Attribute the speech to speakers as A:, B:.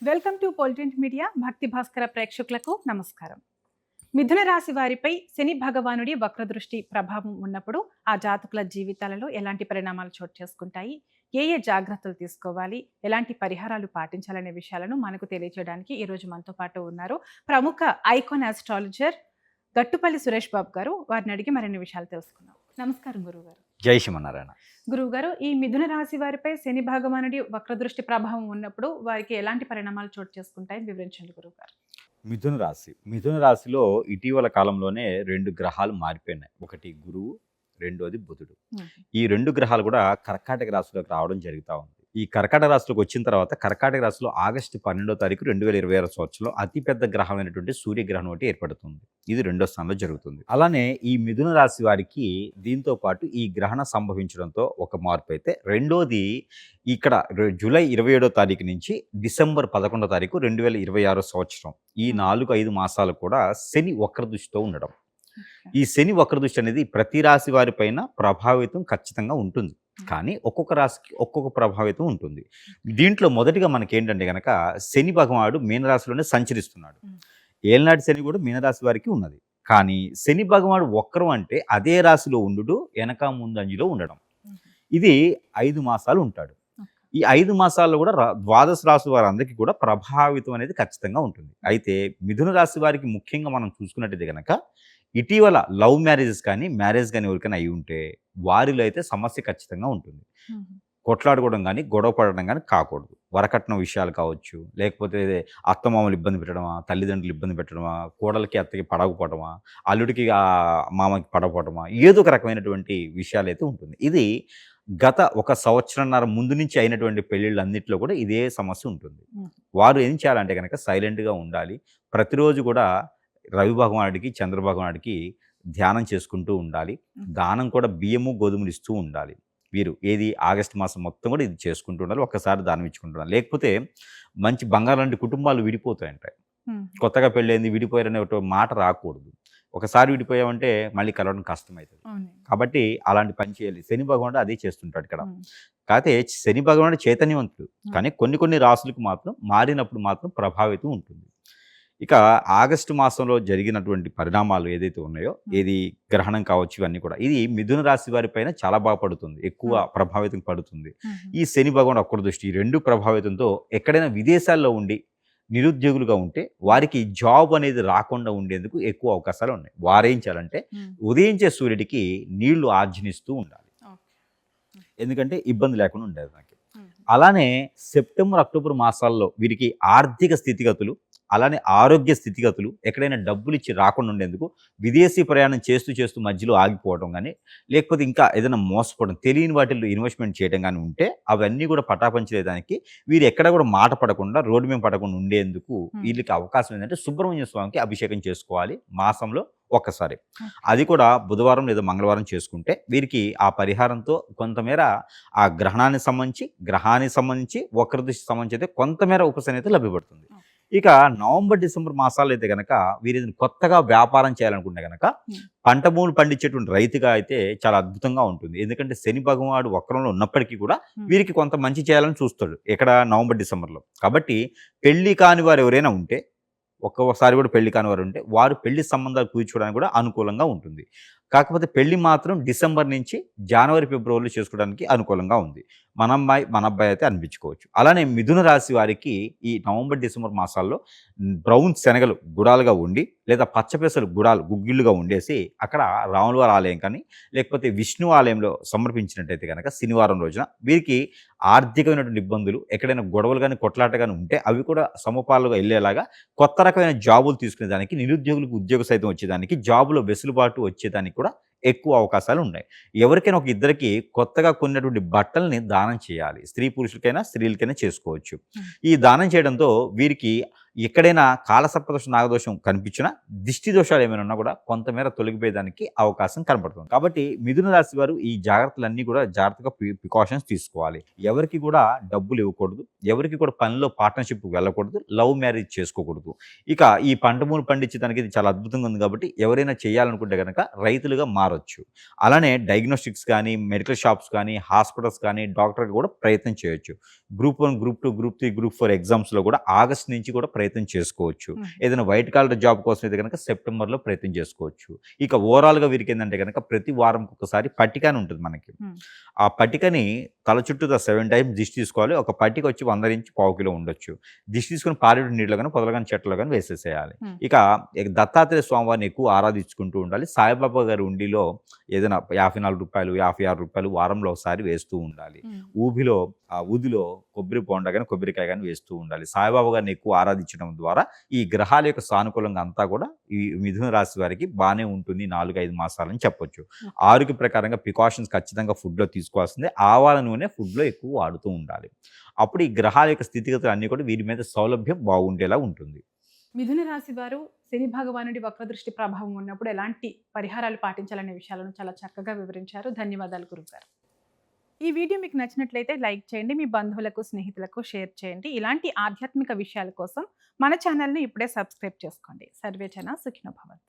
A: Welcome to పొలిటింట్ media. భక్తి భాస్కర ప్రేక్షకులకు నమస్కారం. మిథున రాశి వారిపై శని భగవానుడి వక్రదృష్టి ప్రభావం ఉన్నప్పుడు ఆ జాతకుల జీవితాలలో ఎలాంటి పరిణామాలు చోటు చేసుకుంటాయి, ఏ ఏ జాగ్రత్తలు తీసుకోవాలి, ఎలాంటి పరిహారాలు పాటించాలనే విషయాలను మనకు తెలియజేయడానికి ఈరోజు మనతో పాటు ఉన్నారు ప్రముఖ ఐకాన్ ఆస్ట్రాలజర్ గట్టుపల్లి సురేష్ బాబు గారు. వారిని అడిగి మరిన్ని విషయాలు తెలుసుకుందాం. నమస్కారం గురువుగారు.
B: జై శ్రీమన్నారాయణ.
A: గురువుగారు, ఈ మిథున రాశి వారిపై శని భగవానుడి వక్రదృష్టి ప్రభావం ఉన్నప్పుడు వారికి ఎలాంటి పరిణామాలు చోటు చేసుకుంటాయని వివరించండి గురువుగారు.
B: మిథున రాశిలో ఇటీవల కాలంలోనే 2 గ్రహాలు మారిపోయినాయి. ఒకటి గురువు, రెండోది బుధుడు. ఈ 2 గ్రహాలు కూడా కర్కాటక రాశిలోకి రావడం జరుగుతూ ఉంది. ఈ కర్కాటక రాశిలోకి వచ్చిన తర్వాత కర్కాటక రాశిలో ఆగస్టు 12వ తారీఖు 2026 సంవత్సరంలో అతిపెద్ద గ్రహమైనటువంటి సూర్యగ్రహణం ఒకటి ఏర్పడుతుంది. ఇది 2వ స్థానంలో జరుగుతుంది. అలానే ఈ మిథున రాశి వారికి దీంతో పాటు ఈ గ్రహణ సంభవించడంతో ఒక మార్పు అయితే, రెండోది ఇక్కడ జూలై 27వ తారీఖు నుంచి డిసెంబర్ 11వ తారీఖు 2026 సంవత్సరం ఈ 4-5 మాసాలు కూడా శని వక్రదృష్టితో ఉండడం. ఈ శని వక్రదృష్టి అనేది ప్రతి రాశి వారి పైన ప్రభావితం ఖచ్చితంగా ఉంటుంది. కానీ ఒక్కొక్క రాశికి ఒక్కొక్క ప్రభావితం ఉంటుంది. దీంట్లో మొదటిగా మనకేంటంటే కనుక శని భగవానుడు మీనరాశిలోనే సంచరిస్తున్నాడు. ఏలనాటి శని కూడా మీనరాశి వారికి ఉన్నది. కానీ శని భగవానుడు వక్రం అంటే అదే రాశిలో ఉండు వెనక ముందంజలో ఉండడం. ఇది 5 మాసాలు ఉంటాడు. ఈ 5 మాసాల్లో కూడా ద్వాదశ రాశి వారందరికీ కూడా ప్రభావితం అనేది ఖచ్చితంగా ఉంటుంది. అయితే మిథున రాశి వారికి ముఖ్యంగా మనం చూసుకున్నట్టయితే కనుక ఇటీవల లవ్ మ్యారేజెస్ కానీ మ్యారేజ్ కానీ ఎవరికైనా అయి ఉంటే వారిలో అయితే సమస్య ఖచ్చితంగా ఉంటుంది. కొట్లాడుకోవడం కానీ గొడవ పడడం కానీ కాకూడదు. వరకట్నం విషయాలు కావచ్చు, లేకపోతే అత్తమామలు ఇబ్బంది పెట్టడమా, తల్లిదండ్రులు ఇబ్బంది పెట్టడమా, కోడలికి అత్తకి పడకపోవడమా, అల్లుడికి మామకి పడకపోవడమా, ఏదో ఒక రకమైనటువంటి విషయాలు అయితే ఉంటుంది. ఇది గత 1 సంవత్సరంన్నర ముందు నుంచి అయినటువంటి పెళ్ళిళ్ళన్నింటిలో కూడా ఇదే సమస్య ఉంటుంది. వారు ఏం చేయాలంటే కనుక సైలెంట్గా ఉండాలి. ప్రతిరోజు కూడా రవి భగవానుడికి, చంద్ర భగవానుడికి ధ్యానం చేసుకుంటూ ఉండాలి. దానం కూడా బియ్యము గోధుమలు ఇస్తూ ఉండాలి. వీరు ఏది ఆగస్టు మాసం మొత్తం కూడా ఇది చేసుకుంటూ ఉండాలి. ఒక్కసారి దానం ఇచ్చుకుంటున్నారు. లేకపోతే మంచి బంగారం లాంటి కుటుంబాలు విడిపోతాయంటాయి. కొత్తగా పెళ్ళైంది విడిపోయారనే ఒక మాట రాకూడదు. ఒకసారి విడిపోయామంటే మళ్ళీ కలవడం కష్టమవుతుంది. కాబట్టి అలాంటి పని చేయాలి. శని భగవానుడు అదే చేస్తుంటాడు ఇక్కడ. కాకపోతే శని భగవానుడు చైతన్యవంతుడు, కానీ కొన్ని రాసులకు మాత్రం మారినప్పుడు మాత్రం ప్రభావితం ఉంటుంది. ఇక ఆగస్టు మాసంలో జరిగినటువంటి పరిణామాలు ఏదైతే ఉన్నాయో, ఏది గ్రహణం కావచ్చు, ఇవన్నీ కూడా ఇది మిథున రాశి వారి పైన చాలా బాగా పడుతుంది, ఎక్కువ ప్రభావితం పడుతుంది. ఈ శని భగవానుడు ఒక్కడి దృష్టి, ఈ 2 ప్రభావితంతో ఎక్కడైనా విదేశాల్లో ఉండి నిరుద్యోగులుగా ఉంటే వారికి జాబ్ అనేది రాకుండా ఉండేందుకు ఎక్కువ అవకాశాలు ఉన్నాయి. వారేం చేయాలంటే ఉదయించే సూర్యుడికి నీళ్లు ఆర్జనిస్తూ ఉండాలి. ఎందుకంటే ఇబ్బంది లేకుండా ఉండేది నాకు. అలానే సెప్టెంబర్, అక్టోబర్ మాసాల్లో వీరికి ఆర్థిక స్థితిగతులు, అలానే ఆరోగ్య స్థితిగతులు ఎక్కడైనా డబ్బులు ఇచ్చి రాకుండా ఉండేందుకు విదేశీ ప్రయాణం చేస్తూ మధ్యలో ఆగిపోవడం కానీ, లేకపోతే ఇంకా ఏదైనా మోసపోవడం, తెలియని వాటిల్లో ఇన్వెస్ట్మెంట్ చేయడం కానీ ఉంటే అవన్నీ కూడా పటాపంచలేదానికి వీరు ఎక్కడ కూడా మాట పడకుండా, రోడ్డు మీద పడకుండా ఉండేందుకు వీళ్ళకి అవకాశం ఏంటంటే సుబ్రహ్మణ్య స్వామికి అభిషేకం చేసుకోవాలి మాసంలో ఒక్కసారి. అది కూడా బుధవారం లేదా మంగళవారం చేసుకుంటే వీరికి ఆ పరిహారంతో కొంతమేర ఆ గ్రహానికి సంబంధించి వక్రదృష్టి సంబంధించి అయితే కొంతమేర ఉపశమనం అయితే లభ్యపడుతుంది. ఇక నవంబర్, డిసెంబర్ మాసాలు అయితే కనుక వీరి కొత్తగా వ్యాపారం చేయాలనుకుంటే కనుక పంట భూములు పండించేటువంటి రైతుగా అయితే చాలా అద్భుతంగా ఉంటుంది. ఎందుకంటే శని భగవానుడు వక్రంలో ఉన్నప్పటికీ కూడా వీరికి కొంత మంచి చేయాలని చూస్తాడు ఇక్కడ నవంబర్, డిసెంబర్లో. కాబట్టి పెళ్లి కాని వారు ఎవరైనా ఉంటే, ఒక్కొక్కసారి కూడా పెళ్లి కాని వారు ఉంటే వారు పెళ్లి సంబంధాలు కూర్చోవడానికి కూడా అనుకూలంగా ఉంటుంది. కాకపోతే పెళ్లి మాత్రం డిసెంబర్ నుంచి జనవరి, ఫిబ్రవరిలో చేసుకోవడానికి అనుకూలంగా ఉంది. మన అబ్బాయి అయితే అనిపించుకోవచ్చు. అలానే మిథున రాశి వారికి ఈ నవంబర్, డిసెంబర్ మాసాల్లో బ్రౌన్ శనగలు గుడాలుగా ఉండి, లేదా పచ్చపెసలు గుగ్గిళ్ళుగా ఉండేసి అక్కడ రాములవారి ఆలయం కానీ లేకపోతే విష్ణు ఆలయంలో సమర్పించినట్టయితే కనుక శనివారం రోజున వీరికి ఆర్థికమైనటువంటి ఇబ్బందులు, ఎక్కడైనా గొడవలు కానీ కొట్లాట కానీ ఉంటే అవి కూడా సమపాలుగా వెళ్ళేలాగా, కొత్త రకమైన జాబులు తీసుకునేదానికి, నిరుద్యోగులకు ఉద్యోగ సైతం వచ్చేదానికి, జాబులో వెసులుబాటు వచ్చేదానికి కూడా ఎక్కువ అవకాశాలు ఉన్నాయి. ఎవరికైనా ఒక ఇద్దరికి కొత్తగా కొన్నటువంటి బట్టల్ని దానం చేయాలి. స్త్రీ పురుషులకైనా స్త్రీలకైనా చేసుకోవచ్చు. ఈ దానం చేయడంతో వీరికి ఎక్కడైనా కాలసర్పదోషం నాగదోషం కనిపించినా దిష్టి దోషాలు ఏమైనా ఉన్నా కూడా కొంతమేర తొలగిపోయేదానికి అవకాశం కనపడుతుంది. కాబట్టి మిథున రాశి వారు ఈ జాగ్రత్తలన్నీ కూడా జాగ్రత్తగా ప్రికాషన్స్ తీసుకోవాలి. ఎవరికి కూడా డబ్బులు ఇవ్వకూడదు, ఎవరికి కూడా పనిలో పార్ట్నర్షిప్ వెళ్ళకూడదు, లవ్ మ్యారేజ్ చేసుకోకూడదు. ఇక ఈ పంట భూమి పండించడానికి ఇది చాలా అద్భుతంగా ఉంది కాబట్టి ఎవరైనా చేయాలనుకుంటే కనుక రైతులుగా మారొచ్చు. అలానే డయాగ్నోస్టిక్స్ కానీ, మెడికల్ షాప్స్ కానీ, హాస్పిటల్స్ కానీ, డాక్టర్కి కూడా ప్రయత్నం చేయొచ్చు. గ్రూప్ 1, గ్రూప్ 2, గ్రూప్ 3, గ్రూప్ 4 ఎగ్జామ్స్లో కూడా ఆగస్ట్ నుంచి కూడా ప్రయత్నం చేసుకోవచ్చు. ఏదైనా వైట్ కాలర్ జాబ్ కోసం అయితే కనుక సెప్టెంబర్లో ప్రయత్నం చేసుకోవచ్చు. ఇక ఓవరాల్గా వీరికి ఏంటంటే కనుక ప్రతి వారంకి ఒకసారి పట్టిక అని ఉంటుంది మనకి. ఆ పట్టికని తల చుట్టూ 7 టైమ్స్ దిష్టి తీసుకోవాలి. ఒక పట్టిక వచ్చి 100 నుంచి 1/4 కిలో ఉండొచ్చు. దిష్టి తీసుకుని పారేడు నీళ్ళు కానీ, పొదలు కానీ, చెట్లు కానీ వేసేసేయాలి. ఇక దత్తాత్రేయ స్వామివారిని ఎక్కువ ఆరాధించుకుంటూ ఉండాలి. సాయిబాబా గారి ఉండిలో ఏదైనా రూ. 54, రూ. 56 వారంలో ఒకసారి వేస్తూ ఉండాలి. ఊదిలో కొబ్బరి బొండ కానీ, కొబ్బరికాయ కానీ వేస్తూ ఉండాలి. సాయిబాబా గారిని ఎక్కువ ఆరాధించడం ద్వారా ఈ గ్రహాల యొక్క సానుకూలంగా అంతా కూడా ఈ మిథున రాశి వారికి బాగానే ఉంటుంది 4-5 మాసాలని చెప్పొచ్చు. ఆరోగ్య ప్రకారంగా ప్రికాషన్స్ ఖచ్చితంగా ఫుడ్లో తీసుకోవాల్సిందే. ఆవాల నూనె ఫుడ్లో ఎక్కువ వాడుతూ ఉండాలి. అప్పుడు ఈ గ్రహాల యొక్క స్థితిగతులు అన్నీ కూడా వీరి మీద సౌలభ్యం బాగుండేలా ఉంటుంది.
A: మిథున రాశి వారు శని భగవానుడి వక్రదృష్టి ప్రభావం ఉన్నప్పుడు ఎలాంటి పరిహారాలు పాటించాలనే విషయాలను చాలా చక్కగా వివరించారు. ధన్యవాదాలు గురుగారు. ఈ వీడియో మీకు నచ్చినట్లయితే లైక్ చేయండి, మీ బంధువులకు, స్నేహితులకు షేర్ చేయండి. ఇలాంటి ఆధ్యాత్మిక విషయాల కోసం మన ఛానల్ని ఇప్పుడే సబ్స్క్రైబ్ చేసుకోండి. సర్వే జన సుఖినో భవంతు.